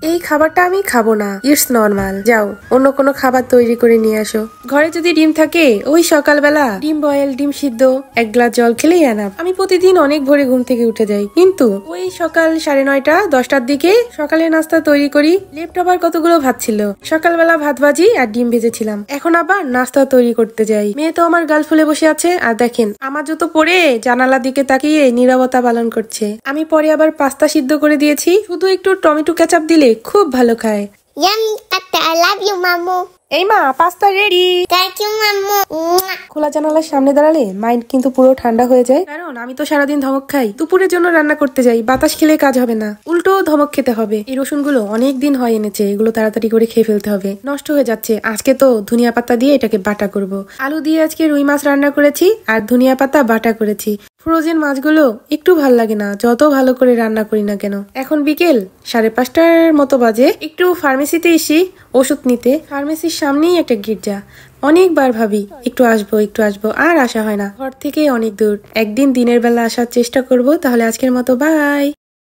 এই খাবারটা আমি খাবো না, ইটস নর্মাল। যাও অন্য কোনো খাবার তৈরি করে নিয়ে আসো। ঘরে যদি ডিম থাকে ওই সকালবেলা ডিম বয়েল, ডিম সিদ্ধ, এক গ্লাস জল খেলেই আনাপ। আমি প্রতিদিন অনেক ভোরে ঘুম থেকে উঠে যাই, কিন্তু ওই সকাল 9:30 10টার দিকে সকালে নাস্তা তৈরি করি। লেফট ওভার কতগুলো ভাত ছিল, সকালবেলা ভাত ভাজি আর ডিম ভেজেছিলাম। এখন আবার নাস্তা তৈরি করতে যাই। মেয়ে তো আমার গাল ফুলে বসে আছে, আর দেখেন আমার জুতো পরে জানালার দিকে তাকিয়ে নীরবতা পালন করছে। আমি পরে আবার পাস্তা সিদ্ধ করে দিয়েছি, শুধু একটু টমেটো কেচাপ দিলে খুব ভালো খায়। Yummy, Atta, I love you, Mamu. এই মা, pasta ready. Thank you, Mamu. খোলা জানালার সামনে দাঁড়ালে মাইন্ড কিন্তু পুরো ঠান্ডা হয়ে যায়, কারণ আমি তো সারাদিন ধমক খাই। দুপুরের জন্য রান্না করতে যাই, বাতাস খেলে কাজ হবে না, উল্টো ধমক খেতে হবে। এই রসুনগুলো অনেক দিন হয় এনেছে, এগুলো তাড়াতাড়ি করে খেয়ে ফেলতে হবে, নষ্ট হয়ে যাচ্ছে। আজকে তো ধনিয়া পাতা দিয়ে এটাকে বাটা করব। আলু দিয়ে আজকে রুই মাছ রান্না করেছি আর ধনিয়া পাতা বাটা করেছি। ফ্রোজেন মাছগুলো একটু ভাল লাগে না, যত ভালো করে রান্না করি না কেন। এখন বিকেল 5:30টার মতো বাজে। একটু ফার্মেসিতে এসি ওষুধ নিতে। ফার্মেসির সামনেই একটা গির্জা। অনেকবার ভাবি একটু আসবো, আর আসা হয় না। ঘর থেকে অনেক দূর। একদিন দিনের বেলা আসার চেষ্টা করব। তাহলে আজকের মতো বাই।